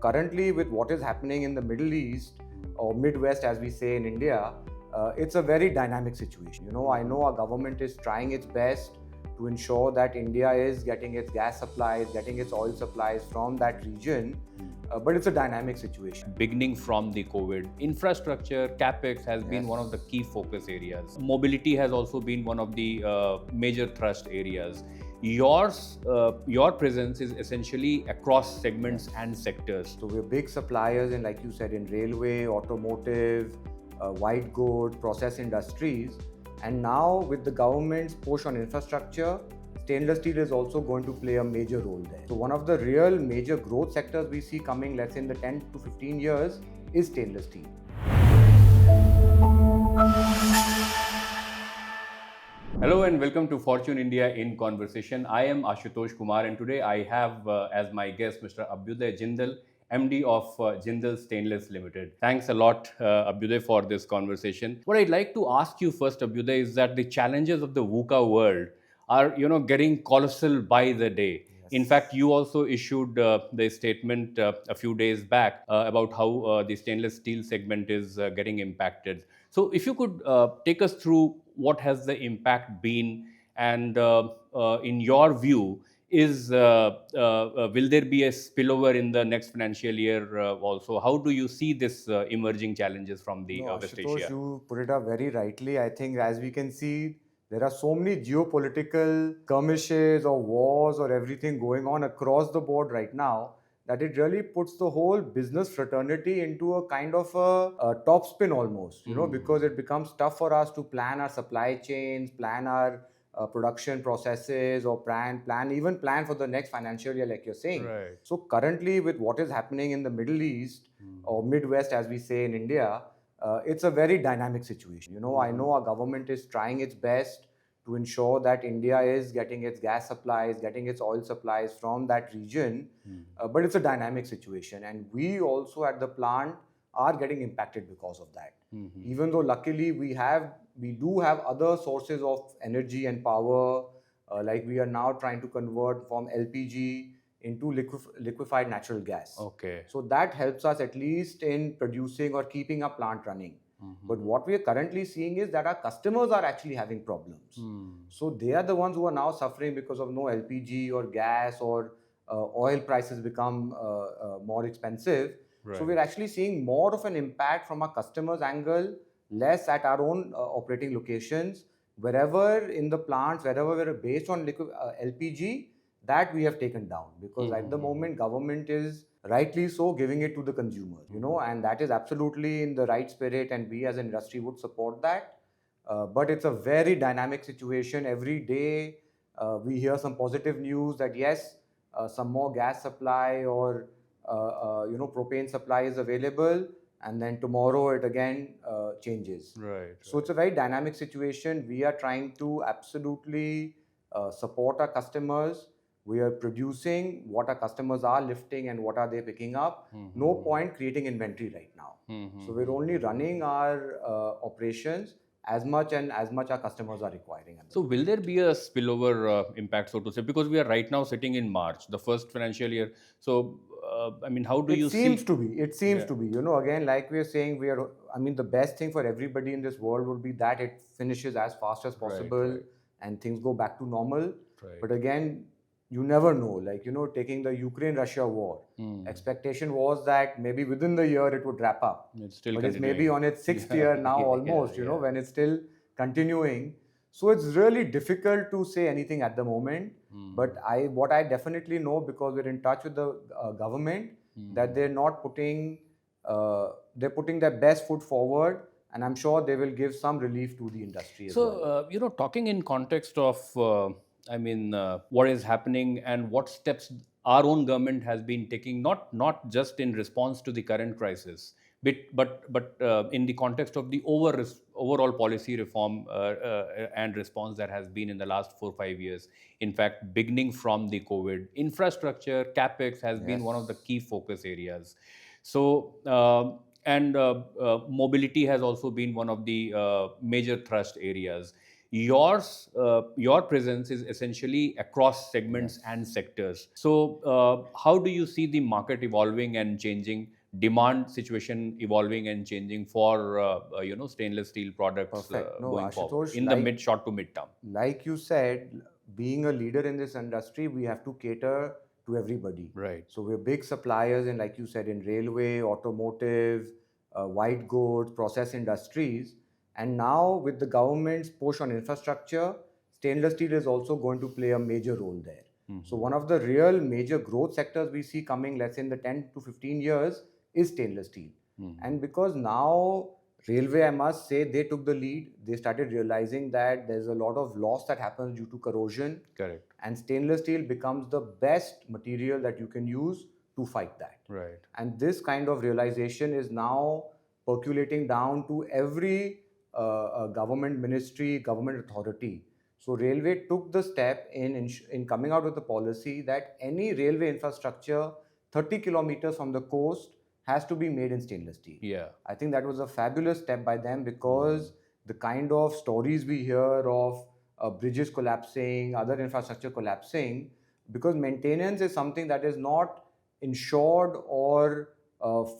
currently, with what is happening in the Middle East or Midwest, as we say in India, it's a very dynamic situation. I know our government is trying its best to ensure that India is getting its gas supplies, getting its oil supplies from that region. But it's a dynamic situation. Beginning from the COVID, infrastructure, capex has been one of the key focus areas. Mobility has also been one of the major thrust areas. Your presence is essentially across segments and sectors. So we're big suppliers in, like you said, in railway, automotive, white goods, process industries. And now with the government's push on infrastructure, stainless steel is also going to play a major role there. So one of the real major growth sectors we see coming, let's say in the 10 to 15 years, is stainless steel. Hello and welcome to Fortune India in Conversation. I am Ashutosh Kumar and today I have as my guest Mr. Abhyuday Jindal, MD of Jindal Stainless Limited. Thanks a lot, Abhyuday, for this conversation. What I'd like to ask you first, Abhyuday, is that the challenges of the VUCA world are, getting colossal by the day. In fact, you also issued the statement a few days back about how the stainless steel segment is getting impacted. So, if you could take us through what has the impact been, and in your view, will there be a spillover in the next financial year also? How do you see this emerging challenges from the West Ashutosh, Asia? you put it up very rightly. I think as we can see, there are so many geopolitical skirmishes or wars or everything going on across the board right now that it really puts the whole business fraternity into a kind of a top spin almost, because it becomes tough for us to plan our supply chains, plan our production processes, or plan for the next financial year, like you're saying. Right. So currently, with what is happening in the Middle East or Midwest, as we say in India, it's a very dynamic situation. I know our government is trying its best to ensure that India is getting its gas supplies, getting its oil supplies from that region, but it's a dynamic situation, and we also at the plant are getting impacted because of that. Even though luckily we do have other sources of energy and power, like we are now trying to convert from LPG into liquefied natural gas. Okay. So that helps us at least in producing or keeping our plant running. But what we are currently seeing is that our customers are actually having problems. So they are the ones who are now suffering because of no LPG or gas, or oil prices become more expensive. Right. So we're actually seeing more of an impact from our customers' angle, less at our own operating locations. Wherever in the plants, wherever we're based on LPG, that we have taken down, because at the moment government is rightly so giving it to the consumers, and that is absolutely in the right spirit, and we as an industry would support that. But it's a very dynamic situation. Every day we hear some positive news that yes, some more gas supply or propane supply is available, and then tomorrow it again changes. Right. So it's a very dynamic situation. We are trying to absolutely support our customers. We are producing what our customers are lifting and what are they picking up. No point creating inventory right now. So we're only running our operations as much our customers are requiring. So will there be a spillover impact, so to say, because we are right now sitting in March, the first financial year? So how do you see? It seems to be. Again, like we are saying, the best thing for everybody in this world would be that it finishes as fast as possible, right. and things go back to normal. Right. But again, you never know. Like, taking the Ukraine-Russia war, expectation was that maybe within the year it would wrap up. It's still but it's continuing. maybe on its sixth year now almost, when it's still continuing. So it's really difficult to say anything at the moment. But what I definitely know, because we're in touch with the government, that they're not putting, they're putting their best foot forward, and I'm sure they will give some relief to the industry as well. So, talking in context of, what is happening and what steps our own government has been taking, not just in response to the current crisis, but in the context of the overall policy reform and response that has been in the last 4-5 years. In fact, beginning from the COVID, infrastructure, capex has been one of the key focus areas. So, mobility has also been one of the major thrust areas. your presence is essentially across segments Yes. and sectors. So, how do you see the market evolving and changing, demand situation evolving and changing for stainless steel products Perfect. No, going forward Ashutosh, in the short to mid term? like you said, being a leader in this industry, we have to cater to everybody. Right. So we're big suppliers in, like you said, in railway, automotive, white goods, process industries. And now with the government's push on infrastructure, stainless steel is also going to play a major role there. So one of the real major growth sectors we see coming, let's say in the 10 to 15 years, is stainless steel. And because now railway, I must say, they took the lead. They started realizing that there's a lot of loss that happens due to corrosion. Correct. And stainless steel becomes the best material that you can use to fight that. Right. And this kind of realization is now percolating down to every government ministry, government authority. So railway took the step in coming out with the policy that any railway infrastructure 30 kilometers from the coast has to be made in stainless steel. Yeah. I think that was a fabulous step by them, because the kind of stories we hear of bridges collapsing, other infrastructure collapsing, because maintenance is something that is not insured or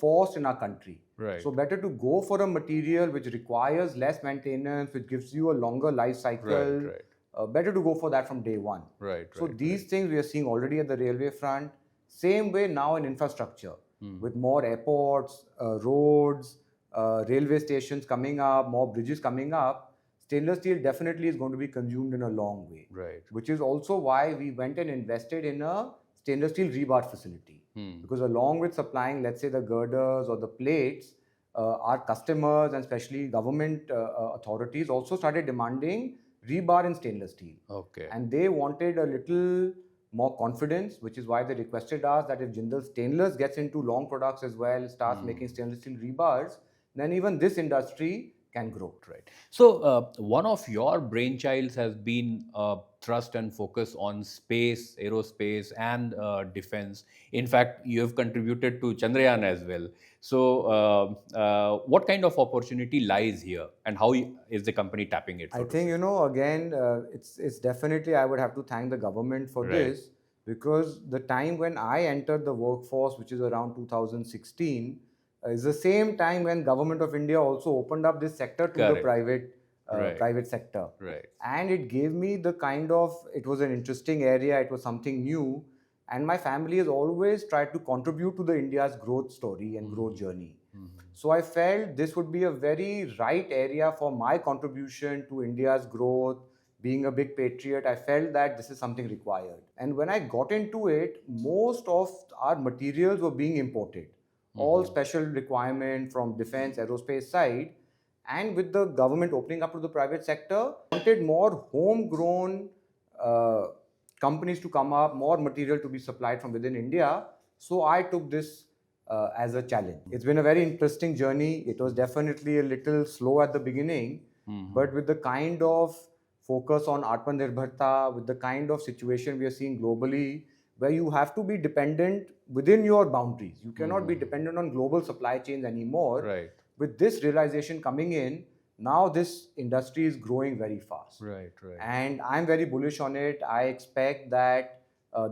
forced in our country. Right. So better to go for a material which requires less maintenance, which gives you a longer life cycle. Right. Better to go for that from day one. Right. So these things we are seeing already at the railway front. Same way now in infrastructure, with more airports, roads, railway stations coming up, more bridges coming up. Stainless steel definitely is going to be consumed in a long way. Right. Which is also why we went and invested in a stainless steel rebar facility. Because along with supplying, let's say, the girders or the plates, our customers and especially government authorities also started demanding rebar in stainless steel. Okay. And they wanted a little more confidence, which is why they requested us that if Jindal Stainless gets into long products as well, starts making stainless steel rebars, then even this industry can grow. Right. So, one of your brainchilds has been thrust and focus on space, aerospace, and defense. In fact, you have contributed to Chandrayaan as well. So, what kind of opportunity lies here, and how is the company tapping it? I think, again, it's definitely, I would have to thank the government for Right. this, because the time when I entered the workforce, which is around 2016, is the same time when Government of India also opened up this sector to the Correct. private sector. Right. And it gave me the it was an interesting area, it was something new, and my family has always tried to contribute to the India's growth story and growth journey. So I felt this would be a very right area for my contribution to India's growth. Being a big patriot, I felt that this is something required. And when I got into it, most of our materials were being imported. All special requirement from defense, aerospace side. And with the government opening up to the private sector, wanted more homegrown companies to come up, more material to be supplied from within India. So I took this as a challenge. It's been a very interesting journey. It was definitely a little slow at the beginning, but with the kind of focus on Atmanirbharta, with the kind of situation we are seeing globally, where you have to be dependent within your boundaries. You cannot be dependent on global supply chains anymore. Right. With this realization coming in, now this industry is growing very fast. Right. And I'm very bullish on it. I expect that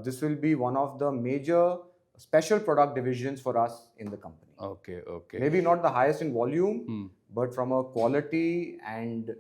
this will be one of the major special product divisions for us in the company. Okay. Maybe not the highest in volume, but from a quality and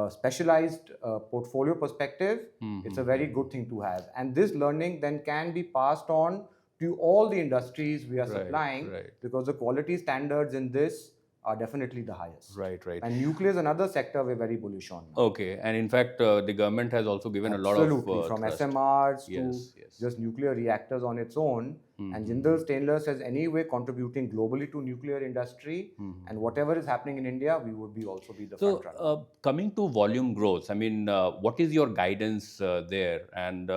specialized portfolio perspective, it's a very good thing to have. And this learning then can be passed on to all the industries we are supplying, because the quality standards in this are definitely the highest. Right. And nuclear is another sector we're very bullish on. Okay, and in fact, the government has also given a lot of from thrust. SMRs Yes. to just nuclear reactors on its own. And Jindal Stainless is anyway contributing globally to nuclear industry. And whatever is happening in India, we would also be the front runner. So, coming to volume growth, I mean, what is your guidance there? And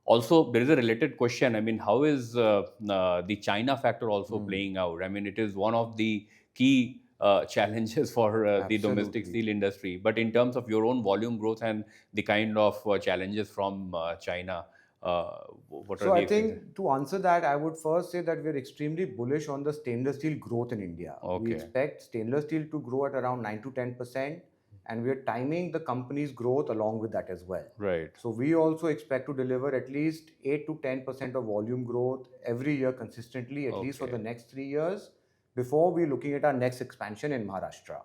also, there is a related question. I mean, how is the China factor also playing out? I mean, it is one of the key challenges for the domestic steel industry. But in terms of your own volume growth and the kind of challenges from China, what are So the I think to answer that, I would first say that we're extremely bullish on the stainless steel growth in India. We Okay. expect stainless steel to grow at around 9 to 10%, and we are timing the company's growth along with that as well. Right. So we also expect to deliver at least 8 to 10% of volume growth every year consistently, at least for the next 3 years, before we're looking at our next expansion in Maharashtra.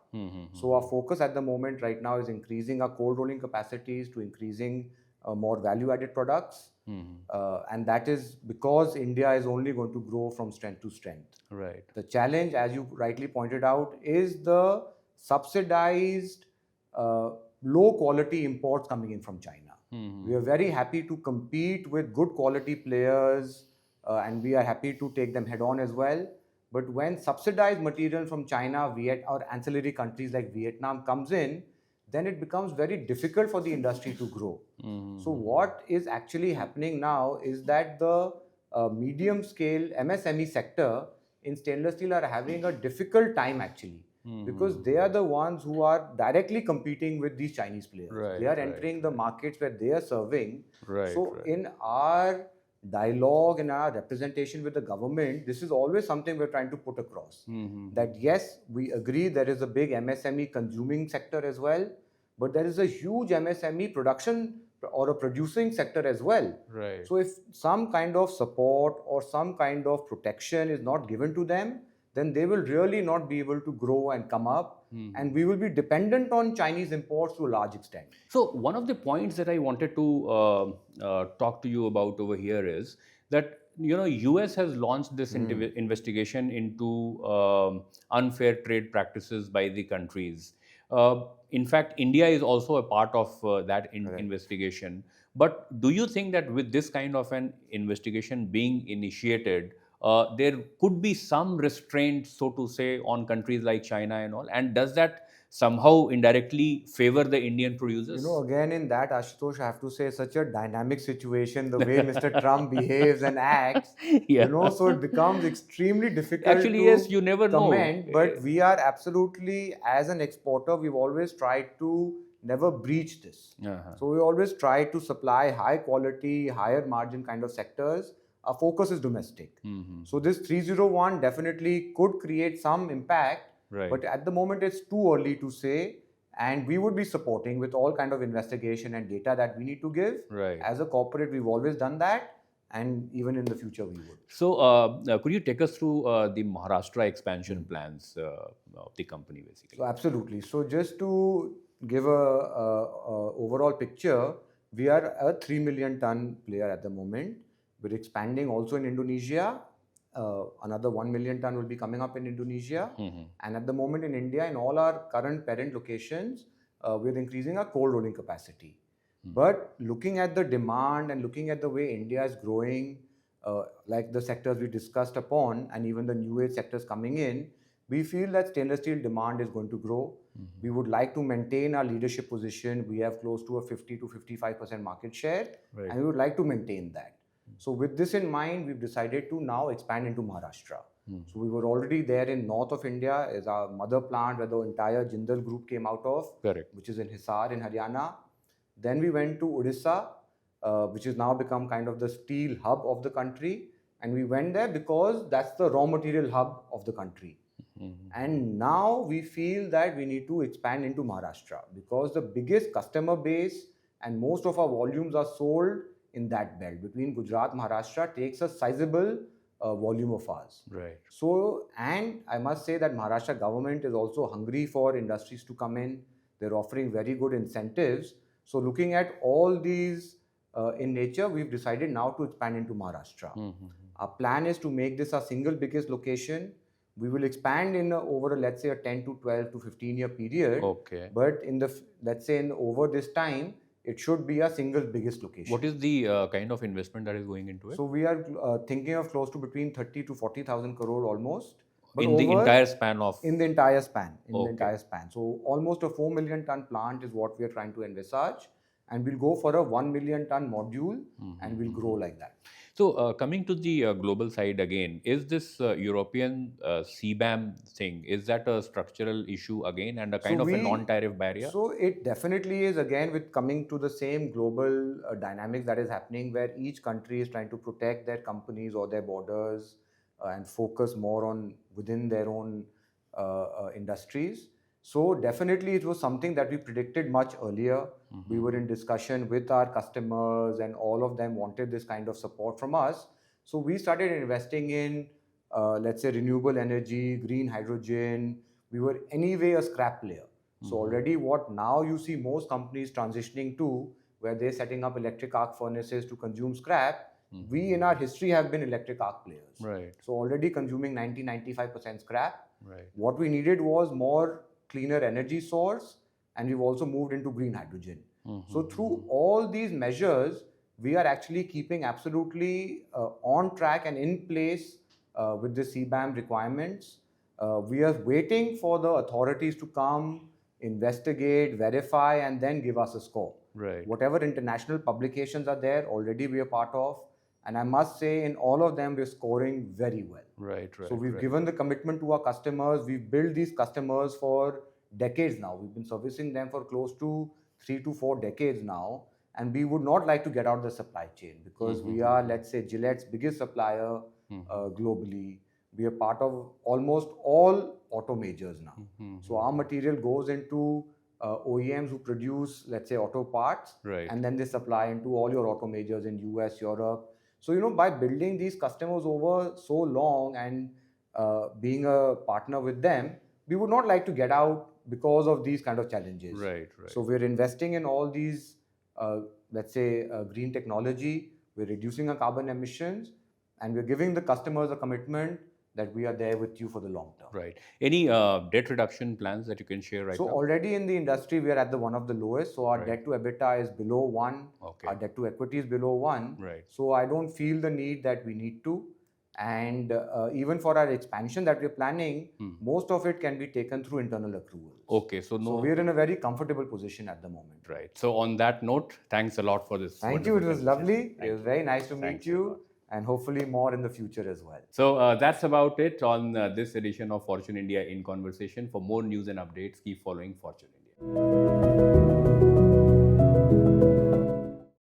So our focus at the moment right now is increasing our cold rolling capacities to increasing more value-added products. And that is because India is only going to grow from strength to strength. Right. The challenge, as you rightly pointed out, is the subsidized low quality imports coming in from China. We are very happy to compete with good quality players and we are happy to take them head on as well. But when subsidized material from China, or ancillary countries like Vietnam comes in, then it becomes very difficult for the industry to grow. So what is actually happening now is that the medium scale MSME sector in stainless steel are having a difficult time actually, because they are the ones who are directly competing with these Chinese players. Right, they are right, entering the markets where they are serving. Right, So right. in our dialogue and our representation with the government, this is always something we're trying to put across. That yes, we agree there is a big MSME consuming sector as well, but there is a huge MSME production or a producing sector as well. Right. So if some kind of support or some kind of protection is not given to them, then they will really not be able to grow and come up, and we will be dependent on Chinese imports to a large extent. So one of the points that I wanted to talk to you about over here is that US has launched this investigation into unfair trade practices by the countries. In fact, India is also a part of that investigation. But do you think that with this kind of an investigation being initiated, there could be some restraint, so to say, on countries like China and all? And does that somehow indirectly favor the Indian producers? Again, in that, Ashutosh, I have to say, such a dynamic situation, the way Mr. Trump behaves and acts, Yeah. so it becomes extremely difficult Actually, to yes, you never know. comment. But we are absolutely, as an exporter, we've always tried to never breach this. So we always try to supply high quality, higher margin kind of sectors. Our focus is domestic. So this 301 definitely could create some impact, Right. but at the moment it's too early to say. And we would be supporting with all kind of investigation and data that we need to give. Right. As a corporate, we've always done that, and even in the future we would. So, could you take us through the Maharashtra expansion plans of the company, basically? So absolutely. So just to give a overall picture, we are a 3 million ton player at the moment. We're expanding also in Indonesia. Another 1 million ton will be coming up in Indonesia. And at the moment in India, in all our current parent locations, we're increasing our cold rolling capacity. But looking at the demand and looking at the way India is growing, like the sectors we discussed upon, and even the new age sectors coming in, we feel that stainless steel demand is going to grow. We would like to maintain our leadership position. We have close to a 50 to 55% market share, and we would like to maintain that. So with this in mind, we've decided to now expand into Maharashtra. So we were already there in north of India as our mother plant where the entire Jindal group came out of, which is in Hisar in Haryana. Then we went to Odisha, which has now become kind of the steel hub of the country. And we went there because that's the raw material hub of the country. And now we feel that we need to expand into Maharashtra because the biggest customer base and most of our volumes are sold in that belt between Gujarat, Maharashtra takes a sizable volume of ours. Right. So, and I must say that Maharashtra government is also hungry for industries to come in. They're offering very good incentives. So looking at all these in nature, we've decided now to expand into Maharashtra. Our plan is to make this our single biggest location. We will expand in over, let's say, a 10 to 12 to 15 year period. Okay. But in the, let's say, over this time, it should be a single biggest location. What is the kind of investment that is going into it? So we are thinking of close to between 30 to 40,000 crore almost. But in the entire span of? In the entire span. The entire span. So almost a 4 million ton plant is what we are trying to envisage. And we'll go for a 1 million ton module and we'll grow like that. So coming to the global side again, is this European CBAM thing, is that a structural issue again and a kind of a non-tariff barrier? So it definitely is again with coming to the same global dynamics that is happening where each country is trying to protect their companies or their borders and focus more on within their own industries. So definitely it was something that we predicted much earlier. We were in discussion with our customers and all of them wanted this kind of support from us. So we started investing in, let's say, renewable energy, green hydrogen. We were anyway a scrap player. So already what now you see most companies transitioning to, where they're setting up electric arc furnaces to consume scrap, we in our history have been electric arc players. Right. So already consuming 90-95% scrap. Right. What we needed was more cleaner energy source, and we've also moved into green hydrogen. So through all these measures, we are actually keeping absolutely on track and in place with the CBAM requirements. We are waiting for the authorities to come, investigate, verify, and then give us a score. Right. Whatever international publications are there, already we are part of. And I must say, in all of them, we're scoring very well. Right. So we've given the commitment to our customers. We've built these customers for decades now. We've been servicing them for close to 3 to 4 decades now. And we would not like to get out of the supply chain because we are, let's say, Gillette's biggest supplier globally. We are part of almost all auto majors now. So our material goes into OEMs who produce, let's say, auto parts. Right. And then they supply into all your auto majors in US, Europe. So, by building these customers over so long and being a partner with them, we would not like to get out because of these kind of challenges. Right. So we're investing in all these, let's say, green technology. We're reducing our carbon emissions, and we're giving the customers a commitment that we are there with you for the long term. Right. Any debt reduction plans that you can share right So now? already in the industry, we are at one of the lowest. So our Right. debt to EBITDA is below 1. Okay. Our debt to equity is below 1. Right. So I don't feel the need that we need to. And even for our expansion that we're planning, most of it can be taken through internal accruals. Okay. So So we're in a very comfortable position at the moment. Right. So on that note, thanks a lot for this. Thank you. It was wonderful lovely. conversation. It was very nice to meet Thanks a lot. you, and hopefully more in the future as well. So that's about it on this edition of Fortune India in Conversation. For more news and updates, keep following Fortune India.